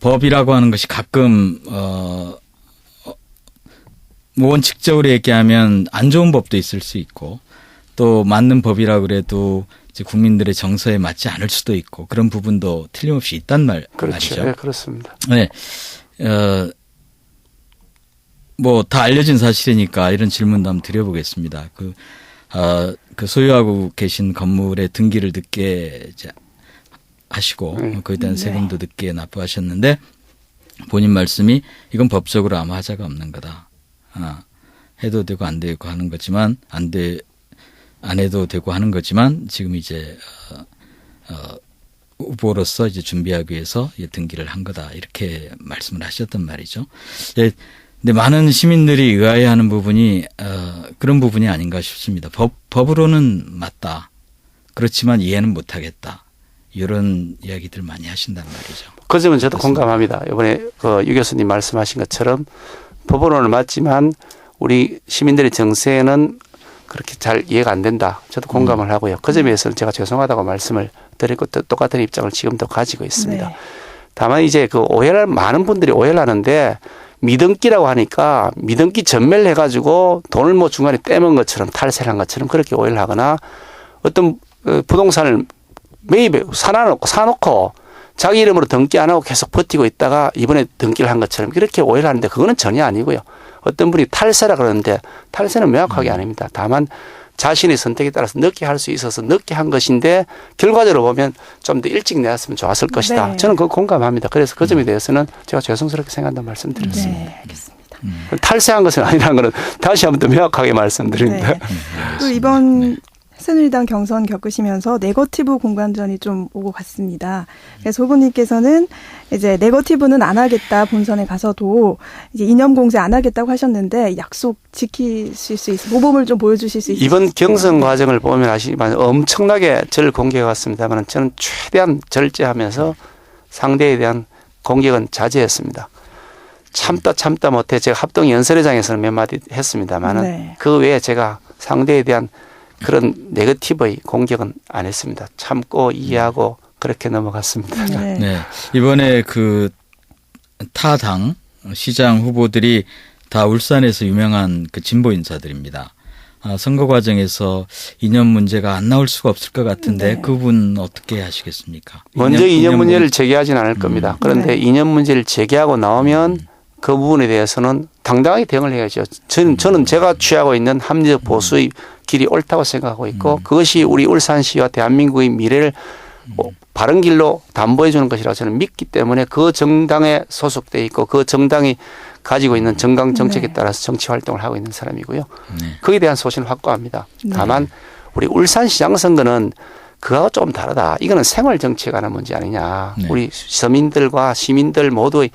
법이라고 하는 것이 가끔 원칙적으로 얘기하면 안 좋은 법도 있을 수 있고 또 맞는 법이라 그래도 이제 국민들의 정서에 맞지 않을 수도 있고 그런 부분도 틀림없이 있단 말이죠. 그렇죠. 네, 그렇습니다. 네. 다 알려진 사실이니까 이런 질문도 한번 드려보겠습니다. 그 소유하고 계신 건물의 등기를 늦게 이제 하시고 거기에 대한 세금도 늦게 납부하셨는데 본인 말씀이 이건 법적으로 아무 하자가 없는 거다. 해도 되고 안 되고 하는 거지만 안 해도 되고 하는 거지만 지금 이제 후보로서 이제 준비하기 위해서 등기를 한 거다 이렇게 말씀을 하셨단 말이죠. 예, 근데 많은 시민들이 의아해하는 부분이 그런 부분이 아닌가 싶습니다. 법으로는 맞다. 그렇지만 이해는 못하겠다. 이런 이야기들 많이 하신단 말이죠. 그 점은 저도 그렇습니다. 공감합니다. 이번에 유 교수님 말씀하신 것처럼 법으로는 맞지만 우리 시민들의 정세는 그렇게 잘 이해가 안 된다. 저도 공감을 하고요. 그 점에서는 제가 죄송하다고 말씀을 드리고 똑같은 입장을 지금도 가지고 있습니다. 네. 다만 이제 많은 분들이 오해를 하는데 미등기라고 하니까 미등기 전매를 해가지고 돈을 중간에 떼먹은 것처럼 탈세를 한 것처럼 그렇게 오해를 하거나 어떤 부동산을 사놓고 자기 이름으로 등기 안 하고 계속 버티고 있다가 이번에 등기를 한 것처럼 이렇게 오해를 하는데 그거는 전혀 아니고요. 어떤 분이 탈세라 그러는데 탈세는 명확하게 아닙니다. 다만 자신의 선택에 따라서 늦게 할 수 있어서 늦게 한 것인데 결과적으로 보면 좀 더 일찍 내왔으면 좋았을 것이다. 네. 저는 그거 공감합니다. 그래서 그 점에 대해서는 제가 죄송스럽게 생각한다는 말씀드렸습니다. 네, 알겠습니다. 탈세한 것은 아니라는 것은 다시 한번 더 명확하게 말씀드립니다. 네. 또 이번 새누리당 경선 겪으시면서 네거티브 공관전이 좀 오고 갔습니다. 그래서 후보님께서는 이제 네거티브는 안 하겠다, 본선에 가서도 이제 이념 공세 안 하겠다고 하셨는데 약속 지키실 수 있어요? 모범을 좀 보여주실 수 있어요? 이번 경선 과정을 보면 아시지만 엄청나게 저를 공격해 왔습니다만 저는 최대한 절제하면서 상대에 대한 공격은 자제했습니다. 참다 못해 제가 합동 연설회장에서는 몇 마디 했습니다만은 네. 그 외에 제가 상대에 대한 그런 네거티브의 공격은 안 했습니다. 참고 이해하고 그렇게 넘어갔습니다. 네. 네. 이번에 타당 시장 후보들이 다 울산에서 유명한 진보 인사들입니다. 선거 과정에서 이념 문제가 안 나올 수가 없을 것 같은데 네. 그분 어떻게 하시겠습니까? 먼저 이념 문제를 제기하지는 않을 겁니다. 그런데 네. 이념 문제를 제기하고 나오면 그 부분에 대해서는 당당하게 대응을 해야죠. 저는 제가 취하고 있는 합리적 보수의 길이 옳다고 생각하고 있고 그것이 우리 울산시와 대한민국의 미래를 바른 길로 담보해 주는 것이라고 저는 믿기 때문에 그 정당에 소속돼 있고 그 정당이 가지고 있는 정강 정책에 네. 따라서 정치 활동을 하고 있는 사람이고요. 네. 거기에 대한 소신을 확고합니다. 네. 다만 우리 울산시장 선거는 그거하고 조금 다르다. 이거는 생활 정치에 관한 문제 아니냐. 네. 우리 서민들과 시민들 모두의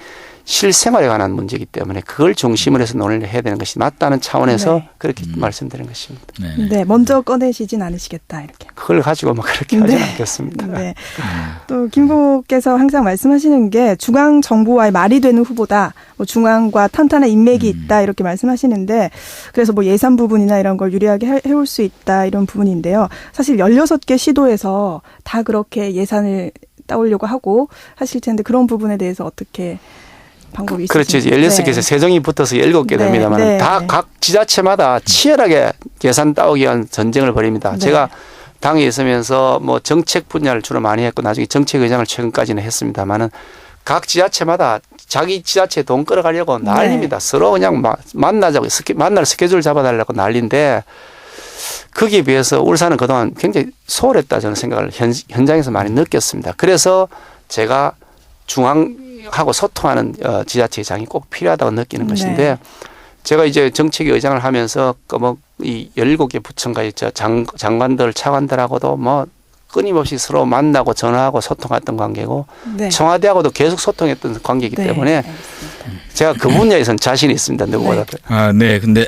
실생활에 관한 문제이기 때문에 그걸 중심으로 해서 논의를 해야 되는 것이 맞다는 차원에서 네. 그렇게 말씀드린 것입니다. 네. 네, 먼저 꺼내시진 않으시겠다 이렇게. 그걸 가지고 그렇게 하지 네. 않겠습니다. 네. 또 김보께서 항상 말씀하시는 게 중앙 정부와의 말이 되는 후보다, 중앙과 탄탄한 인맥이 있다 이렇게 말씀하시는데 그래서 예산 부분이나 이런 걸 유리하게 해올 수 있다 이런 부분인데요. 사실 16개 시도에서 다 그렇게 예산을 따오려고 하고 하실 텐데 그런 부분에 대해서 어떻게 방법이 그렇죠. 있으신가요? 16개에서 네. 세정이 붙어서 7개 네, 됩니다만 네, 다 네. 각 지자체마다 치열하게 예산 따오기 위한 전쟁을 벌입니다. 네. 제가 당에 있으면서 정책 분야를 주로 많이 했고 나중에 정책의장을 최근까지는 했습니다만은 각 지자체마다 자기 지자체 돈 끌어가려고 난립니다. 서로 그냥 만나자고 만날 스케줄 잡아달라고 난리인데 거기에 비해서 울산은 그동안 굉장히 소홀했다 저는 생각을 현장에서 많이 느꼈습니다. 그래서 제가 중앙하고 소통하는 지자체장이 꼭 필요하다고 느끼는 것인데 네. 제가 이제 정책위 의장을 하면서 이 17개 부처가 있죠. 장관들, 차관들하고도 끊임없이 서로 만나고 전화하고 소통했던 관계고 네. 청와대하고도 계속 소통했던 관계이기 네, 때문에 알겠습니다. 제가 그 분야에서는 자신이 있습니다. 누구보다. 네. 근데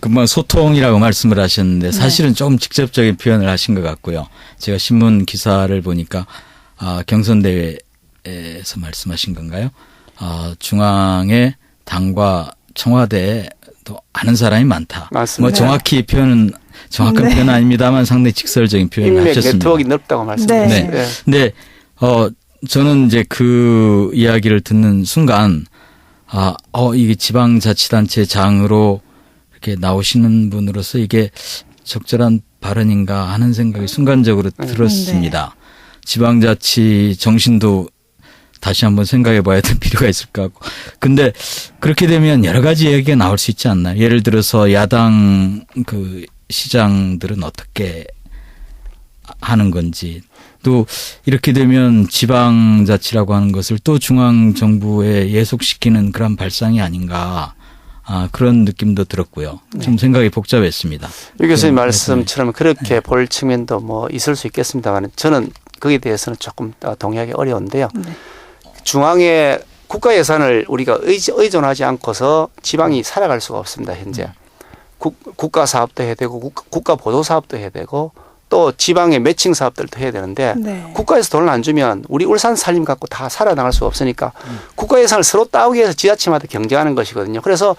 금방 소통이라고 말씀을 하셨는데 사실은 조금 직접적인 표현을 하신 것 같고요. 제가 신문 기사를 보니까 경선대회에서 말씀하신 건가요? 중앙의 당과 청와대에 또 아는 사람이 많다. 맞습니다. 뭐 정확히 표현은 정확한 네. 표현은 아닙니다만 상당히 직설적인 표현을 인맥 하셨습니다. 네트워크가 넓다고 말씀드렸습니다. 네. 네. 근데 저는 이제 그 이야기를 듣는 순간 이게 지방자치단체장으로 이렇게 나오시는 분으로서 이게 적절한 발언인가 하는 생각이 순간적으로 들었습니다. 지방자치 정신도 다시 한번 생각해 봐야 될 필요가 있을 것 같고. 근데 그렇게 되면 여러 가지 얘기가 나올 수 있지 않나요? 예를 들어서 야당 그 시장들은 어떻게 하는 건지, 또 이렇게 되면 지방자치라고 하는 것을 또 중앙정부에 예속시키는 그런 발상이 아닌가, 그런 느낌도 들었고요. 좀 생각이 복잡했습니다. 유 교수님 말씀처럼 그렇게 볼 측면도 뭐 있을 수 있겠습니다만 저는 거기에 대해서는 조금 동의하기 어려운데요. 네. 중앙의 국가 예산을 우리가 의존하지 않고서 지방이 살아갈 수가 없습니다. 현재 국가 사업도 해야 되고 국가 보도 사업도 해야 되고 또 지방의 매칭 사업들도 해야 되는데 네. 국가에서 돈을 안 주면 우리 울산 살림 갖고 다 살아나갈 수가 없으니까 국가 예산을 서로 따오기 위해서 지자체마다 경쟁하는 것이거든요. 그래서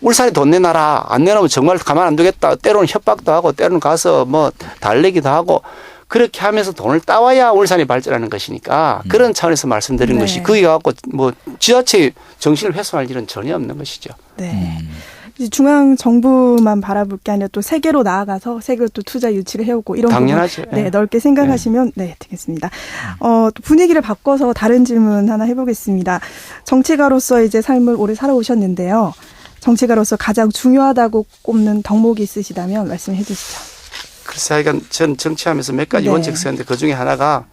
울산에 돈 내놔라. 안 내놓으면 정말 가만 안 두겠다. 때로는 협박도 하고 때로는 가서 뭐 달래기도 하고 그렇게 하면서 돈을 따와야 울산이 발전하는 것이니까 그런 차원에서 말씀드린 네. 것이 거기 갖고 뭐 지자체 정신을 훼손할 일은 전혀 없는 것이죠. 네. 이제 중앙 정부만 바라볼 게 아니라 또 세계로 나아가서 세계로 또 투자 유치를 해오고 이런 당연하죠. 부분, 네, 넓게 생각하시면 되겠습니다. 또 분위기를 바꿔서 다른 질문 하나 해보겠습니다. 정치가로서 이제 삶을 오래 살아오셨는데요. 정치가로서 가장 중요하다고 꼽는 덕목이 있으시다면 말씀해 주시죠. 글쎄, 하여간 전 정치하면서 몇 가지 네. 원칙 쓰였는데 그 중에 하나가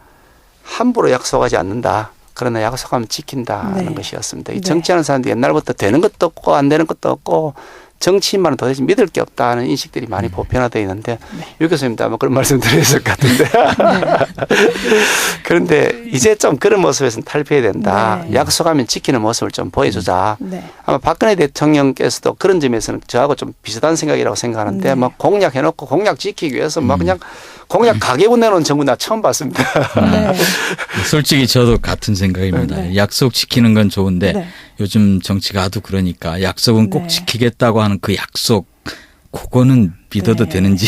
함부로 약속하지 않는다. 그러나 약속하면 지킨다는 네. 것이었습니다. 이 네. 정치하는 사람들이 옛날부터 되는 것도 없고 안 되는 것도 없고 정치인만은 도대체 믿을 게 없다는 인식들이 많이 보편화되어 있는데 유 교수님도 아마 그런 말씀 드렸을 것 같은데 그런데 이제 좀 그런 모습에서는 탈피해야 된다. 네. 약속하면 지키는 모습을 좀 보여주자. 네. 아마 박근혜 대통령께서도 그런 점에서는 저하고 좀 비슷한 생각이라고 생각하는데 네. 막 공약 해놓고 공약 지키기 위해서 막 그냥 공약 가계부 내놓은 정부 나 처음 봤습니다. 네. 솔직히 저도 같은 생각입니다. 네. 약속 지키는 건 좋은데 네. 요즘 정치가 하도 그러니까 약속은 꼭 네. 지키겠다고 하는 그 약속, 그거는 믿어도 네. 되는지.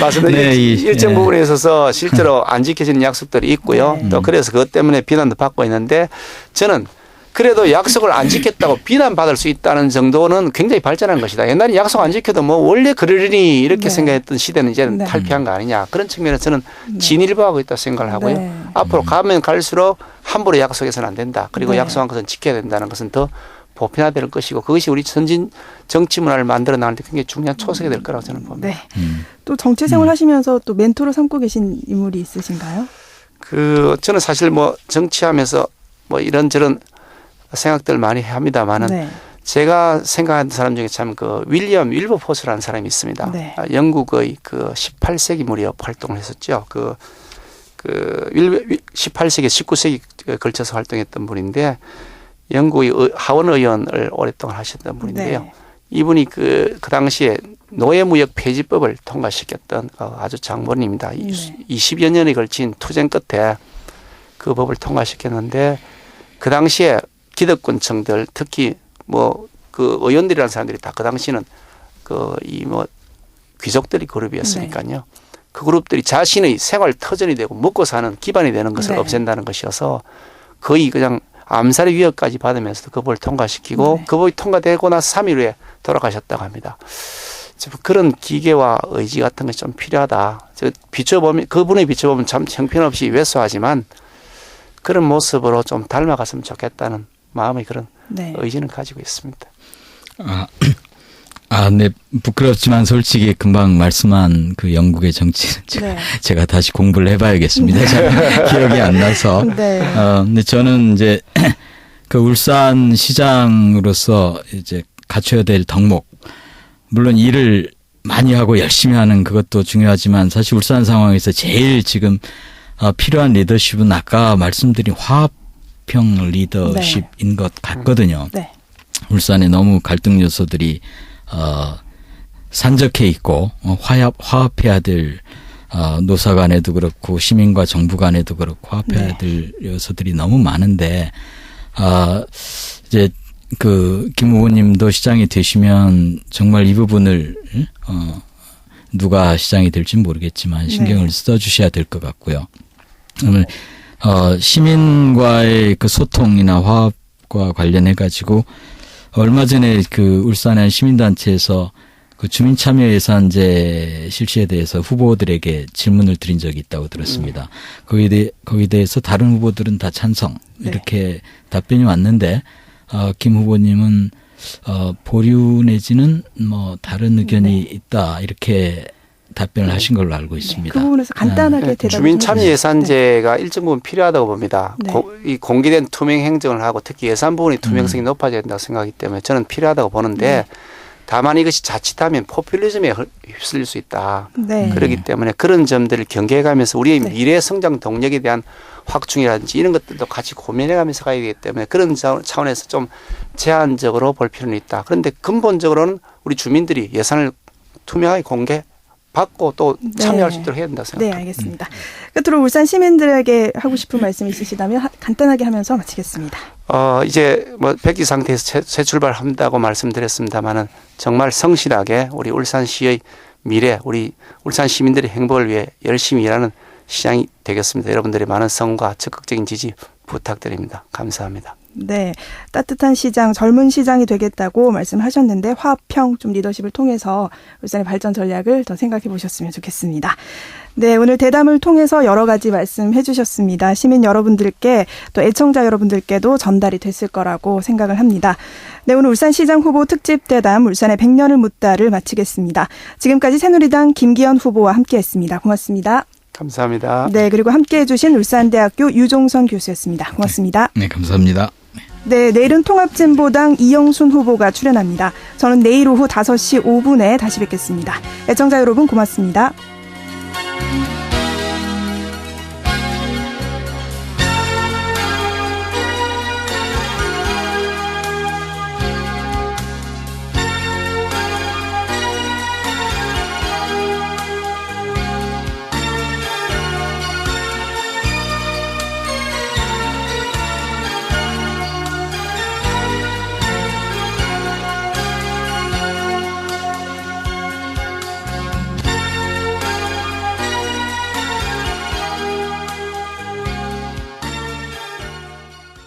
맞습니다. 네, 일정 예. 부분에 있어서 실제로 안 지켜지는 약속들이 있고요. 네. 또 그래서 그것 때문에 비난도 받고 있는데 저는 그래도 약속을 안 지켰다고 비난받을 수 있다는 정도는 굉장히 발전한 것이다. 옛날에 약속 안 지켜도 뭐 원래 그러려니 이렇게 네. 생각했던 시대는 이제는 네. 탈피한 거 아니냐. 그런 측면에서 저는 진일보하고 있다고 생각을 하고요. 네. 앞으로 가면 갈수록 함부로 약속해서는 안 된다. 그리고 네. 약속한 것은 지켜야 된다는 것은 더 보편화될 것이고 그것이 우리 전진 정치 문화를 만들어 나가는 데 굉장히 중요한 초석이 될 거라고 저는 봅니다. 네. 또 정치 생활 하시면서 또 멘토로 삼고 계신 인물이 있으신가요? 저는 사실 뭐 정치하면서 뭐 이런저런 생각들 많이 합니다만은 네. 제가 생각하는 사람 중에 참 윌리엄 윌버포스라는 사람이 있습니다. 네. 영국의 18세기 무렵 활동을 했었죠. 18세기, 19세기 걸쳐서 활동했던 분인데 영국의 하원 의원을 오랫동안 하셨던 분인데요. 네. 이분이 그 당시에 노예무역 폐지법을 통과시켰던 아주 장본입니다. 네. 20여 년에 걸친 투쟁 끝에 그 법을 통과시켰는데 그 당시에 기득권층들 특히 그 의원들이라는 사람들이 다 그 당시는 귀족들이 그룹이었으니까요. 네. 그 그룹들이 자신의 생활 터전이 되고 먹고 사는 기반이 되는 것을 네. 없앤다는 것이어서 거의 그냥 암살의 위협까지 받으면서도 그 법을 통과시키고 네. 그 법이 통과되고 나서 3일 후에 돌아가셨다고 합니다. 그런 기계와 의지 같은 것이 좀 필요하다. 그분에 비춰보면 참 형편없이 왜소하지만 그런 모습으로 좀 닮아갔으면 좋겠다는 마음의 그런 네. 의지는 가지고 있습니다. 네. 부끄럽지만 솔직히 금방 말씀한 그 영국의 정치는 네. 제가 다시 공부를 해봐야겠습니다. 잘 기억이 안 나서. 네. 근데 저는 이제 그 울산 시장으로서 이제 갖춰야 될 덕목, 물론 일을 많이 하고 열심히 하는 그것도 중요하지만 사실 울산 상황에서 제일 지금 필요한 리더십은 아까 말씀드린 화합형 리더십인 것 같거든요. 네. 울산에 너무 갈등 요소들이 산적해 있고 화합해야 될 노사 간에도 그렇고 시민과 정부 간에도 그렇고 화합해야 될 요소들이 너무 많은데 이제 김 후보님도 시장이 되시면 정말 이 부분을 누가 시장이 될지는 모르겠지만 신경을 써주셔야 될 것 같고요. 오늘 시민과의 그 소통이나 화합과 관련해 가지고 얼마 전에 울산의 시민단체에서 그 주민참여예산제 실시에 대해서 후보들에게 질문을 드린 적이 있다고 들었습니다. 거기에 대해서 다른 후보들은 다 찬성 이렇게 답변이 왔는데 김 후보님은 보류 내지는 뭐 다른 의견이 있다 이렇게 답변을 하신 걸로 알고 있습니다. 그 부분에서 간단하게 대답을 주민참여예산제가 일정 부분 필요하다고 봅니다. 네. 이 공개된 투명 행정을 하고 특히 예산 부분이 투명성이 높아져야 된다고 생각하기 때문에 저는 필요하다고 보는데 다만 이것이 자칫하면 포퓰리즘에 휩쓸릴 수 있다. 네. 그렇기 때문에 그런 점들을 경계해가면서 우리의 미래 성장 동력에 대한 확충이라든지 이런 것들도 같이 고민해가면서 가야 되기 때문에 그런 차원에서 좀 제한적으로 볼 필요는 있다. 그런데 근본적으로는 우리 주민들이 예산을 투명하게 공개받고 또 참여할 수 있도록 해야 된다고 생각합니다. 네, 알겠습니다. 끝으로 울산 시민들에게 하고 싶은 말씀 있으시다면 간단하게 하면서 마치겠습니다. 이제 뭐 백기 상태에서 새 출발한다고 말씀드렸습니다만은 정말 성실하게 우리 울산시의 미래, 우리 울산 시민들의 행복을 위해 열심히 일하는 시장이 되겠습니다. 여러분들의 많은 성과 적극적인 지지 부탁드립니다. 감사합니다. 네, 따뜻한 시장, 젊은 시장이 되겠다고 말씀하셨는데 화합형 좀 리더십을 통해서 울산의 발전 전략을 더 생각해 보셨으면 좋겠습니다. 네, 오늘 대담을 통해서 여러 가지 말씀해 주셨습니다. 시민 여러분들께 또 애청자 여러분들께도 전달이 됐을 거라고 생각을 합니다. 네, 오늘 울산시장 후보 특집 대담 울산의 100년을 묻다를 마치겠습니다. 지금까지 새누리당 김기현 후보와 함께했습니다. 고맙습니다. 감사합니다. 네, 그리고 함께해 주신 울산대학교 유종선 교수였습니다. 고맙습니다. 네, 감사합니다. 네, 내일은 통합진보당 이영순 후보가 출연합니다. 저는 내일 오후 5시 5분에 다시 뵙겠습니다. 애청자 여러분 고맙습니다.